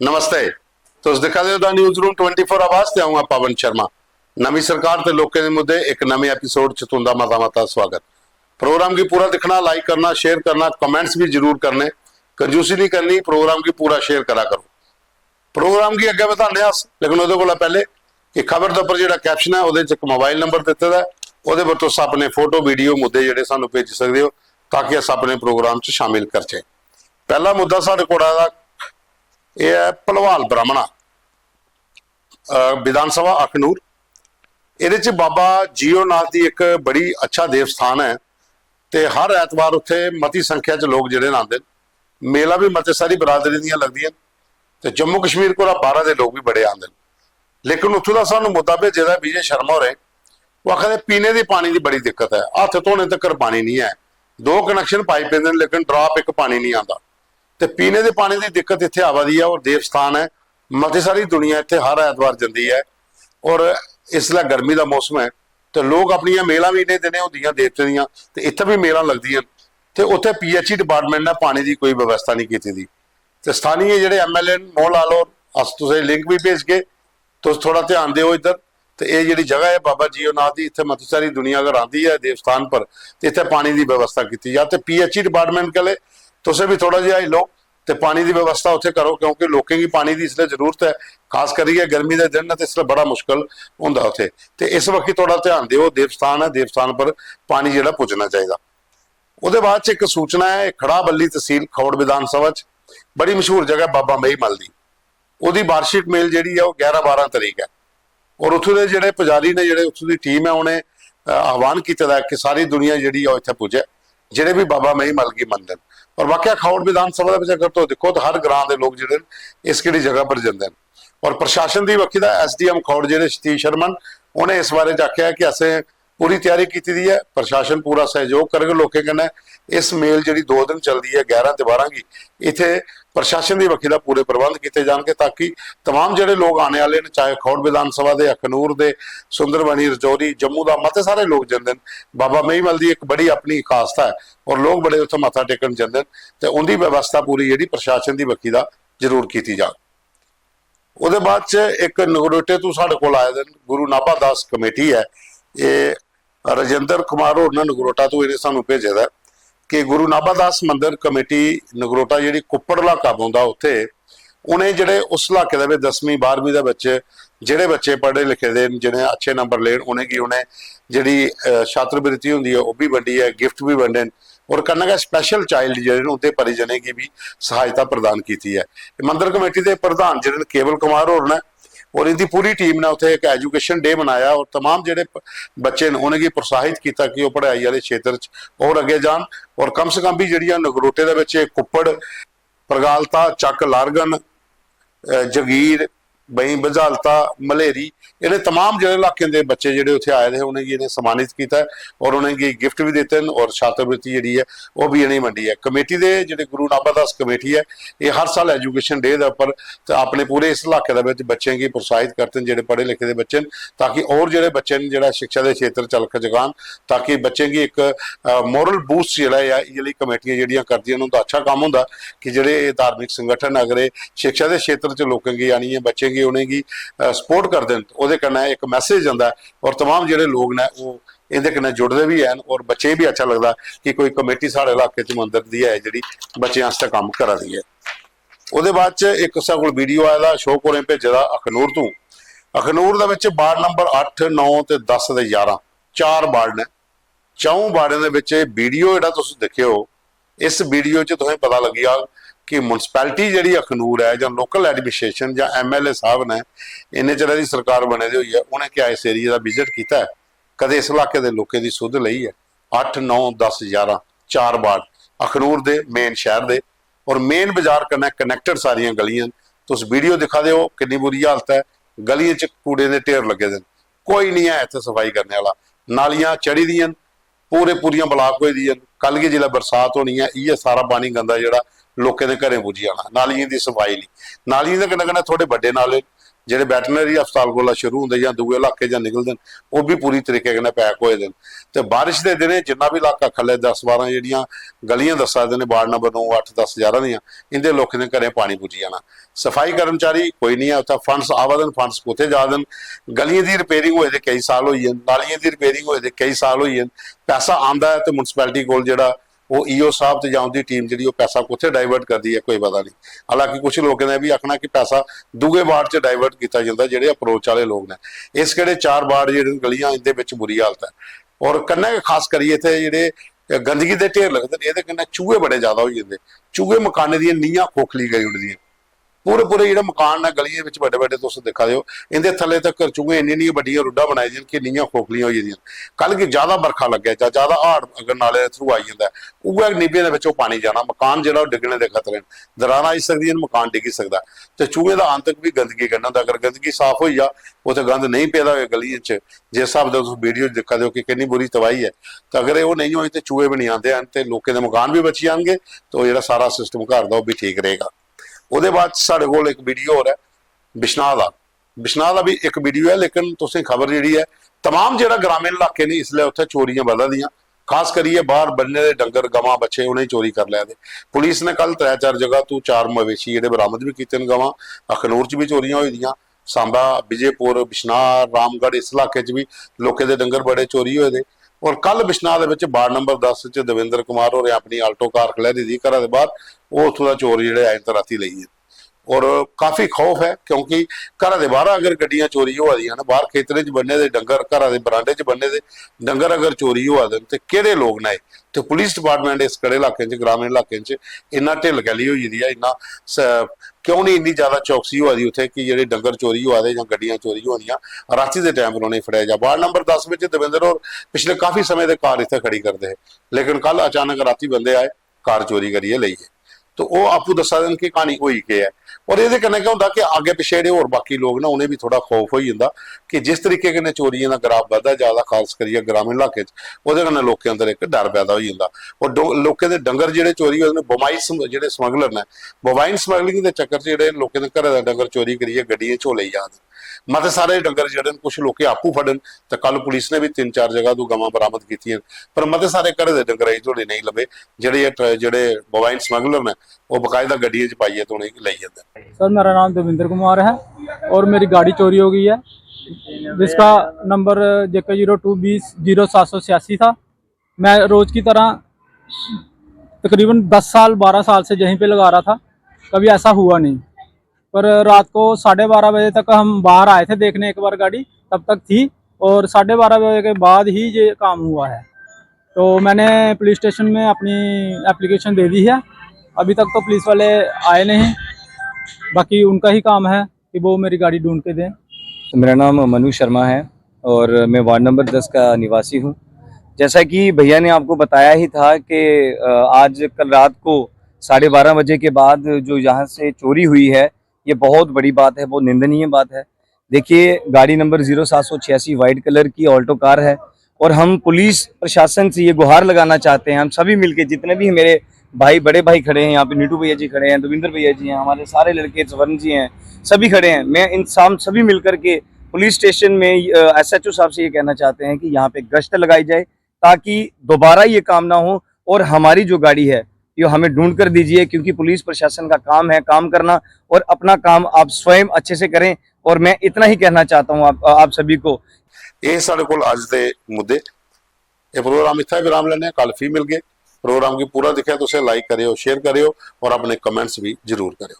नमस्ते। तुस दिखा दे हो न्यूज़ रूम 24 आवाज ते आऊंगा पवन शर्मा। नवी सरकार ते लोकें दे मुद्दे एक नवे एपीसोड च तुंदा मता मता स्वागत। प्रोग्राम की पूरा दिखना, लाइक करना, शेयर करना, कमेंट्स भी जरूर करने। कंजूसी नहीं करनी, प्रोग्राम की पूरा शेयर करा करो। प्रोग्राम की अगे बधाने अस, लेकिन ਉਹਦੇ ਕੋਲ पहले कि खबर ਦੇ ਉੱਪਰ ਜਿਹੜਾ ਕੈਪਸ਼ਨ ਹੈ ਉਹਦੇ ਚ ਇੱਕ ਮੋਬਾਈਲ ਨੰਬਰ ਦਿੱਤਾ ਹੈ, ਉਹਦੇ ਪਰ ਤੁਸੀਂ ਆਪਣੇ ਫੋਟੋ ਵੀਡੀਓ ਮੁੱਦੇ ਜਿਹੜੇ ਸਾਨੂੰ ਭੇਜ ਸਕਦੇ ਹੋ ਤਾਂ ਕਿ ਅਸੀਂ ਆਪਣੇ ਪ੍ਰੋਗਰਾਮ ਚ ਸ਼ਾਮਿਲ ਕਰਚੇ। ਪਹਿਲਾ ਮੁੱਦਾ ਸਾਡੇ ਕੋਲ ਆਦਾ ਇਹ ਹੈ ਭਲਵਾਲ ਬ੍ਰਾਹਮਣਾ ਵਿਧਾਨ ਸਭਾ ਅਖਨੂਰ। ਇਹਦੇ ਚ ਬਾਬਾ ਜੀਓ ਨਾਥ ਦੀ ਇੱਕ ਬੜੀ ਅੱਛਾ ਦੇਵ ਸਥਾਨ ਹੈ ਤੇ ਹਰ ਐਤਵਾਰ ਉੱਥੇ ਮਤੀ ਸੰਖਿਆ ਚ ਲੋਕ ਜਿਹੜੇ ਆਉਂਦੇ। ਮੇਲਾ ਵੀ ਮਤੇ ਸਾਰੀ ਬਰਾਦਰੀ ਦੀਆਂ ਲੱਗਦੀਆਂ ਤੇ जम्मू कश्मीर को 12 ਦੇ ਲੋਕ ਵੀ ਬੜੇ ਆਉਂਦੇ। लेकिन उत्थों का सानू मुद्दा भेजे विजय शर्मा हो रहे, वो आखिर पीने के पानी की बड़ी दिक्कत है। हथ धोने तक पानी नहीं है, 2 कनैक्शन पाई पेंदे लेकिन ड्रॉप एक पानी नहीं आता। तो पीने के पानी की दिक्कत इतने आवादी है और देव स्थान है, मती सारी दुनिया इतने हर ऐतवार जाती है और इसलिए गर्मी का मौसम है तो लोग अपन मेला भी इन्ने दिन होंगे देवते दियाँ तो इतने भी मेला लगदियां तो उत्थे PHE डिपार्टमेंट ने पानी की कोई व्यवस्था नहीं की थी। तो स्थानीय जोड़े MLA मोह ला लो, अस तुसें लिंक भी भेज के तो थोड़ा ध्यान दो इधर। तो ये जी जगह है बाबा जीओ नाथ की, इतने मती सारी दुनिया अगर आती है देवस्थान पर तो इतने पानी की व्यवस्था की या तो PHE डिपार्टमेंट के तुसें भी थोड़ा जिहा लो तो पानी की व्यवस्था उत्थे करो, क्योंकि लोगों की पानी की इसलिए जरूरत है, खास करिए गर्मी के दिन तो इसलिए बड़ा मुश्किल होंगे उत्थे। तो इस वक्त थोड़ा ध्यान दो, देवस्थान है, देवस्थान पर पानी जो पुजना चाहिए। उसके बाद एक सूचना है, खड़ा बल्ली तहसील खौड़ विधान सभा बड़ी मशहूर जगह बाबा मई मल दी, ਉਹਦੀ ਵਾਰਸ਼ਿਕ ਮੇਲ ਜਿਹੜੀ ਹੈ ਉਹ 11-12 ਤਰੀਕ ਹੈ ਔਰ ਉੱਥੋਂ ਦੇ ਜਿਹੜੇ ਪੁਜਾਰੀ ਨੇ, ਜਿਹੜੇ ਉੱਥੋਂ ਦੀ ਟੀਮ ਹੈ, ਉਹਨੇ ਆਹਵਾਨ ਕੀਤਾ ਹੈ ਕਿ ਸਾਰੀ ਦੁਨੀਆ ਜਿਹੜੀ ਆ ਇੱਥੇ ਪੁੱਜੇ ਜਿਹੜੇ ਵੀ ਬਾਬਾ ਮਈ ਮਲਕੀ ਮੰਨਦੇ ਨੇ। ਔਰ ਵਾਕਿਆ ਖੌੜ ਵਿਧਾਨ ਸਭਾ ਦੇ ਵਿੱਚ ਅਗਰ ਤੋਂ ਦੇਖੋ ਤਾਂ ਹਰ ਗ੍ਰਾਂ ਦੇ ਲੋਕ ਜਿਹੜੇ ਇਸ ਕਿਹੜੀ ਜਗ੍ਹਾ ਪਰ ਜਾਂਦੇ ਨੇ। ਔਰ ਪ੍ਰਸ਼ਾਸਨ ਦੀ ਵਕੀ ਦਾ SDM ਖੌੜ ਜਿਹੜੇ ਸਤੀਸ਼ ਸ਼ਰਮਨ, ਉਹਨੇ ਇਸ ਬਾਰੇ ਆਖਿਆ ਕਿ ਅਸੀਂ पूरी तैयारी की दी है, प्रशासन पूरा सहयोग करेगा। लोगों कहना इस मेल जी 2 दिन चलती है 11 ते 12 की, इतने प्रशासन की वकी का पूरे प्रबंध किए जाएंगे ताकि तमाम जोड़े लोग आने वाले ने, चाहे खौड़ विधान सभा के, अखनूर के, सुंदरबनी, रजौरी, जम्मू का मते सारे लोग जाते हैं। बाबा मई मल की एक बड़ी अपनी खासता है और लोग बड़े उत्थे मत्था टेकन जाते हैं तो उनकी व्यवस्था पूरी जी प्रशासन की वकी का जरूर की जाए। उसके बाद एक नगरोटे तो साढ़े को आए दिन गुरु नाभा दास कमेटी है, ये राजेंद्र कुमार होर ने नगरोटा तो इन्हें सानू भेजे दा कि गुरु नाभा दास मंदिर कमेटी नगरोटा जी कुप्पड़ इलाका पौंदा उत्थे उन्हें जेडे उस इलाके दे 10वीं 12वीं दे बच्चे जेडे बच्चे पढ़े लिखे दे जिन्हें अच्छे नंबर लेन उन्हें की उन्हें जी छात्रवृत्ति होंगी है वह भी वंडी है, गिफ्ट भी वंडे और कन्नै स्पैशल चाइल्ड जो उनके परिजने की भी सहायता प्रदान की है। मंदिर कमेटी के प्रधान जिन्हें केवल कुमार होर ने और इनकी पूरी टीम ने उत्थे एक एजुकेशन डे मनाया और तमाम जोड़े बच्चे ने उन्हें प्रोत्साहित किया कि वह पढ़ाई वाले क्षेत्र और अगे जान। और कम से कम भी जी नगरोटे के कुप्पड़, प्रगालता, चक लारगन, जगीर, बई बजालता, मलेरी, इन्हें तमाम जो इलाके के बच्चे जोड़े उत्थे आए थे उन्हें इन्हें सम्मानित किया और उन्हें गिफ्ट भी देते हैं और छात्रवृत्ति जी है वह भी इन्हें वंडी है। कमेटी के जोड़े गुरु नाभा दास कमेटी है ये हर साल एजुकेशन डे के उपर अपने पूरे इस इलाके के बच्चों की प्रोत्साहित करते हैं जोड़े पढ़े लिखे बच्चे ताकि और जोड़े बच्चे जो शिक्षा के क्षेत्र चलक जगान ताकि बच्चे की एक मोरल बूस्ट जोड़ा है ये कमेटियां जोड़ियाँ करदियां उनका अच्छा काम होंगे कि जोड़े धार्मिक संगठन अगर शिक्षा के क्षेत्र च लोगों की यानी बच्चे की उन्हें की सपोर्ट कर दें तो कन्नै एक मैसेज आता है और तमाम जोड़े लोग ने वो इहदे कन्नै जुड़ते भी हैं और बच्चे भी अच्छा लगता कि कोई कमेटी साढ़े इलाके च मंदिर की है जी बच्चों वास्ते काम करा दी है। उसके बाद एक साढ़े कोल वीडियो आया अशोक होरें भेजे दा अखनूर तो। अखनूर दे वार्ड नंबर 8, 9 ते 10 ते 11 4 वार्ड ने, 4 वार्डों के वीडियो जो तुसीं देखियो इस वीडियो च तुसें पता लग गया कि मुनसिपैलिटी जी अखनूर है या लोकल एडमिनिस्ट्रेशन या MLA साहब ने इन्ने चिर की सरकार बने हुई है उन्हें क्या इस एरिए का विजिट किया, कदे इस इलाके के लोगों की सुध लई है। 8, 9, 10, 11 4 वार्ड अखनूर के मेन शहर के और मेन बाजार कन्नै कनैक्टेड सारियां गलियां। तुस वीडियो दिखा दो कितनी बुरी हालत है, गलियां च कूड़े के ढेर लगे दे, कोई नहीं है इत्थे सफाई करने वाला, नालियां चढ़ी दियां पूरियां ब्लाक हो दी। कल की जिला बरसात होनी है ये सारा पानी गंदा जोड़ा लोगों के घरें पुजी जाना, नालियां की सफाई नहीं, नालियां के कन्नै कन्नै थोड़े बड़े नाले ਜਿਹੜੇ ਵੈਟਰਨਰੀ ਹਸਪਤਾਲ ਕੋਲ ਸ਼ੁਰੂ ਹੁੰਦੇ ਜਾਂ ਦੂਏ ਇਲਾਕੇ ਜਾਂ ਨਿਕਲਦੇ ਉਹ ਵੀ ਪੂਰੀ ਤਰੀਕੇ ਨਾਲ ਪੈਕ ਹੋਏ ਦੇ ਤੇ ਬਾਰਿਸ਼ ਦੇ ਦਿਨੇ ਜਿੰਨਾ ਵੀ ਇਲਾਕਾ ਖੱਲੇ 10-12 ਜਿਹੜੀਆਂ ਗਲੀਆਂ ਦੱਸ ਸਕਦੇ ਨੇ ਵਾਰਡ ਨੰਬਰ 9 8 10 11 ਦੀਆਂ ਇਹਦੇ ਲੋਕਾਂ ਦੇ ਘਰੇ ਪਾਣੀ ਪੁੱਜੀ ਜਾਣਾ। ਸਫਾਈ ਕਰਮਚਾਰੀ ਕੋਈ ਨਹੀਂ ਹੈ ਉੱਥੇ, ਫੰਡਸ ਆਵਾਦਨ ਫੰਡਸ ਕੋਥੇ ਜਾ ਦੇਣ, ਗਲੀਆਂ ਦੀ ਰਿਪੇਅਰਿੰਗ ਹੋਏ ਦੇ ਕਈ ਸਾਲ ਹੋਈ ਹੈ, ਨਾਲੀਆਂ ਦੀ ਰਿਪੇਅਰਿੰਗ ਹੋਏ ਦੇ ਕਈ ਸਾਲ ਹੋਈ ਹੈ, ਪੈਸਾ ਆਂਦਾ ਹੈ ਤੇ ਮੁਨਸਿਪੈਲਿਟੀ ਕੋਲ ਜਿਹੜਾ ਉਹ ਈਓ ਸਾਹਿਬ ਤੇ ਜਾਂ ਉਹਦੀ ਟੀਮ ਜਿਹੜੀ ਉਹ ਪੈਸਾ ਕਿੱਥੇ ਡਾਈਵਰਟ ਕਰਦੀ ਹੈ ਕੋਈ ਪਤਾ ਨਹੀਂ। ਹਾਲਾਂਕਿ ਕੁਝ ਲੋਕਾਂ ਨੇ ਵੀ ਆਖਣਾ ਕਿ ਪੈਸਾ ਦੂਗੇ ਵਾਰਡ 'ਚ ਡਾਈਵਰਟ ਕੀਤਾ ਜਾਂਦਾ ਜਿਹੜੇ ਅਪਰੋਚ ਵਾਲੇ ਲੋਕ ਨੇ। ਇਸ ਕਿਹੜੇ 4 ਵਾਰਡ ਜਿਹੜੇ ਗਲੀਆਂ ਇਹਦੇ ਵਿੱਚ ਬੁਰੀ ਹਾਲਤ ਹੈ ਔਰ ਕੰਨਾ ਖਾਸ ਕਰੀਏ ਇੱਥੇ ਜਿਹੜੇ ਗੰਦਗੀ ਦੇ ਢੇਰ ਲੱਗਦੇ ਨੇ ਇਹਦੇ ਕੰਨਾ ਚੂਹੇ ਬੜੇ ਜ਼ਿਆਦਾ ਹੋ ਜਾਂਦੇ। ਚੂਹੇ ਮਕਾਨੇ ਦੀਆਂ ਨੀਹਾਂ ਖੋਖਲੀ ਗਈ ਉੱਡਦੀਆਂ, ਪੂਰੇ ਜਿਹੜੇ ਮਕਾਨ ਨੇ ਗਲੀਆਂ ਵਿੱਚ ਵੱਡੇ ਤੁਸੀਂ ਦਿਖਾ ਦਿਓ ਇਹਦੇ ਥੱਲੇ ਤੱਕ ਚੂਹੇ ਇੰਨੀਆਂ ਵੱਡੀਆਂ ਰੁੱਡਾ ਬਣਾਈ ਜਾਣ ਕਿ ਨੀਹਾਂ ਖੋਖਲੀਆਂ ਹੋ ਜਾਂਦੀਆਂ। ਕੱਲ ਕਿ ਜ਼ਿਆਦਾ ਬਰਖਾ ਲੱਗਿਆ ਜਾਂ ਜ਼ਿਆਦਾ ਹਾੜ ਅਗਰ ਨਾਲੇ ਥਰੂ ਆਈ ਜਾਂਦਾ ਉਹ ਨੀਬੇ ਦੇ ਵਿੱਚੋਂ ਪਾਣੀ ਜਾਣਾ, ਮਕਾਨ ਜਿਹੜਾ ਉਹ ਡਿੱਗਣੇ ਦੇ ਖਤਰੇ, ਦਰਾਰਾਂ ਆਈ ਸਕਦੀਆਂ, ਮਕਾਨ ਡਿੱਗ ਸਕਦਾ ਤੇ ਚੂਹੇ ਦਾ ਅੰਤ ਵੀ ਗੰਦਗੀ ਕਰਨਾ ਹੁੰਦਾ। ਅਗਰ ਗੰਦਗੀ ਸਾਫ਼ ਹੋਈ ਜਾ ਉੱਥੇ ਗੰਦ ਨਹੀਂ ਪੈਦਾ ਹੋਏ ਗਲੀਆਂ 'ਚ, ਜਿਸ ਹਿਸਾਬ ਦਾ ਤੁਸੀਂ ਵੀਡੀਓ ਦਿਖਾ ਦਿਓ ਕਿ ਕਿੰਨੀ ਬੁਰੀ ਤਬਾਹੀ ਹੈ, ਤਾਂ ਅਗਰ ਉਹ ਨਹੀਂ ਹੋਈ ਤੇ ਚੂਹੇ ਵੀ ਨਹੀਂ ਆਉਂਦੇ ਹਨ ਤੇ ਲੋਕਾਂ ਦੇ ਮਕਾਨ ਵੀ ਬਚ ਜਾਣਗੇ ਤੇ ਜਿਹੜਾ ਸਾਰਾ ਸਿਸਟਮ ਘਰ ਦਾ ਉਹ ਵੀ ਠੀਕ ਰਹੇਗਾ। ਉਹਦੇ ਬਾਅਦ ਸਾਡੇ ਕੋਲ ਇੱਕ ਵੀਡੀਓ ਹੋਰ ਹੈ ਬਿਸ਼ਨਾਹ ਦਾ ਵੀ ਇੱਕ ਵੀਡੀਓ ਹੈ, ਲੇਕਿਨ ਤੁਸੀਂ ਖਬਰ ਜਿਹੜੀ ਹੈ तमाम ਜਿਹੜਾ ਗ੍ਰਾਮੀਣ ਇਲਾਕੇ ਨੇ ਇਸ ਲਈ ਉੱਥੇ ਚੋਰੀਆਂ ਵਧਦੀਆਂ, ਖਾਸ ਕਰੀਏ ਬਾਹਰ ਬੰਨੇ ਦੇ ਡੰਗਰ ਗਵਾਂ ਬੱਚੇ ਉਹਨੇ ਚੋਰੀ ਕਰ ਲਿਆ। ਪੁਲਿਸ ਨੇ ਕੱਲ 3-4 ਜਗ੍ਹਾ ਤੋਂ 4 ਮਵੇਸ਼ੀ ਜਿਹੜੇ ਬਰਾਮਦ ਵੀ ਕੀਤੇ ਨੇ ਗਵਾਂ। ਅਖਨੂਰ 'ਚ ਵੀ ਚੋਰੀਆਂ ਹੋਈ ਦੀਆਂ, ਸਾਂਬਾ, ਵਿਜੇਪੁਰ, ਬਿਸ਼ਨਾਹ, ਰਾਮਗੜ੍ਹ ਇਸ ਇਲਾਕੇ 'ਚ ਵੀ ਲੋਕਾਂ ਦੇ ਡੰਗਰ ਬੜੇ ਚੋਰੀ ਹੋਏ ਦੇ। ਔਰ ਕੱਲ ਬਿਸ਼ਨਾਹ ਦੇ ਵਿੱਚ ਵਾਰਡ ਨੰਬਰ 10 'ਚ ਦਵਿੰਦਰ ਕੁਮਾਰ ਹੋਰੇ ਆਪਣੀ ਆਲਟੋ ਕਾਰ ਖਲੈਰੀ ਦੀ ਘਰਾਂ ਦੇ ਬਾਹਰ ਉਹ ਉੱਥੋਂ ਦਾ ਚੋਰ ਜਿਹੜੇ ਆਏ ਤਾਂ ਰਾਤੀ ਲਈ ਹੈ। ਔਰ ਕਾਫੀ ਖੌਫ ਹੈ ਕਿਉਂਕਿ ਘਰਾਂ ਦੇ ਬਾਹਰ ਅਗਰ ਗੱਡੀਆਂ ਚੋਰੀ ਹੋ ਰਹੀਆਂ ਨੇ, ਬਾਹਰ ਖੇਤਰੇ 'ਚ ਬੰਨੇ ਦੇ ਡੰਗਰ, ਘਰਾਂ ਦੇ ਬਰਾਂਡੇ 'ਚ ਬੰਨੇ ਦੇ ਡੰਗਰ ਅਗਰ ਚੋਰੀ ਹੋ ਆਦੇ ਤੇ ਕਿਹੜੇ ਲੋਕ ਨੇ। ਤੇ ਪੁਲਿਸ ਡਿਪਾਰਟਮੈਂਟ ਇਸ ਕੜੇ ਇਲਾਕੇ 'ਚ ਗ੍ਰਾਮੀਣ ਇਲਾਕੇ 'ਚ ਇੰਨਾ ਢਿੱਲ ਗੈਲੀ ਹੋਈ ਦੀ ਆ, ਇੰਨਾ ਕਿਉਂ ਨਹੀਂ ਇੰਨੀ ਜ਼ਿਆਦਾ ਚੌਕਸੀ ਹੋ ਆਦੀ ਉੱਥੇ ਕਿ ਜਿਹੜੇ ਡੰਗਰ ਚੋਰੀ ਹੋ ਆਦੇ ਜਾਂ ਗੱਡੀਆਂ ਚੋਰੀ ਹੋਣੀਆਂ ਰਾਤੀ ਦੇ ਟਾਈਮ ਉਹਨਾਂ ਨੇ ਫੜਿਆ ਜਾ। ਵਾਰਡ ਨੰਬਰ 10 ਵਿੱਚ ਦਵਿੰਦਰ ਔਰ ਪਿਛਲੇ ਕਾਫੀ ਸਮੇਂ ਦੇ ਕਾਰ ਇੱਥੇ ਖੜੀ ਕਰਦੇ ਹੈ, ਲੇਕਿਨ ਕੱਲ ਅਚਾਨਕ ਰਾਤੀ ਬੰਦੇ ਆਏ ਕਾਰ ਚੋਰੀ ਕਰੀਏ ਲਈਏ। तो वो आपको दसा देन कि कहानी हुई के है। और ये कहना क्या होंगे कि आगे पिछे जो होर बाकी लोग ना उन्हें भी थोड़ा खौफ हो जाता कि जिस तरीके के चोरियों का ग्राफ बढ़ता ज़्यादा, खास करिए ग्रामीण इलाके वो लोगों के अंदर एक डर पैदा हो जाता। और लोगों के डंगर जो चोरी होते हैं, बमाई जो समगलर ने बमाइन समगलिंग के चक्कर से जो लोगों के घर का डंगर चोरी करिए गड्डियां चो ले जाते मत सारे डंगर जो कुछ लोग आपू फड़न। तो कल पुलिस ने भी 3-4 जगह तो गवां बरामद की, पर मत सारे घर के डंगर अजे थोड़े नहीं लभे ਜਿਹੜੇ बवाइन समगलर ने वो बकायदा गड्डियां च पाइए तो उन्हें ले जाते। सर मेरा नाम देवेंद्र कुमार है और मेरी गाड़ी चोरी हो गई है जिसका नंबर JK02200786 था। मैं रोज़ की तरह तकरीबन 10 साल 12 साल से यहीं पे लगा रहा था, कभी ऐसा हुआ नहीं। पर रात को 12:30 बजे तक हम बाहर आए थे देखने एक बार गाड़ी तब तक थी, और 12:30 बजे के बाद ही ये काम हुआ है। तो मैंने पुलिस स्टेशन में अपनी एप्लीकेशन दे दी है, अभी तक तो पुलिस वाले आए नहीं, बाकी उनका ही काम है कि वो मेरी गाड़ी ढूंढ के दें। मेरा नाम मनु शर्मा है और मैं वार्ड नंबर 10 का निवासी हूँ। जैसा कि भैया ने आपको बताया ही था कि आज कल रात को 12:30 बजे के बाद जो यहाँ से चोरी हुई है ये बहुत बड़ी बात है, बहुत निंदनीय बात है। देखिए गाड़ी नंबर 0786 वाइट कलर की ऑल्टो कार है और हम पुलिस प्रशासन से ये गुहार लगाना चाहते हैं, हम सभी मिलके जितने भी मेरे भाई बड़े भाई खड़े हैं यहाँ पे, नीटू भैया जी खड़े हैं, देवेंद्र भैया जी हैं, हमारे सारे लड़के स्वर्ण जी हैं, सभी खड़े हैं। मैं इन सभी मिलकर के पुलिस स्टेशन में SHO साहब से ये कहना चाहते हैं कि यहाँ पे गश्त लगाई जाए ताकि दोबारा ये काम ना हो और हमारी जो गाड़ी है ये हमें ढूंढ कर दीजिए, क्योंकि पुलिस प्रशासन का काम है काम करना और अपना काम आप स्वयं अच्छे से करें। और मैं इतना ही कहना चाहता हूँ आप सभी को। ये साढ़े को अज के मुद्दे ये प्रोग्राम इतना विराम लेने, कल फिर मिल गए। प्रोग्राम की पूरा दिखा तो लाइक करियो, शेयर करियो और अपने कमेंट्स भी जरूर करियो।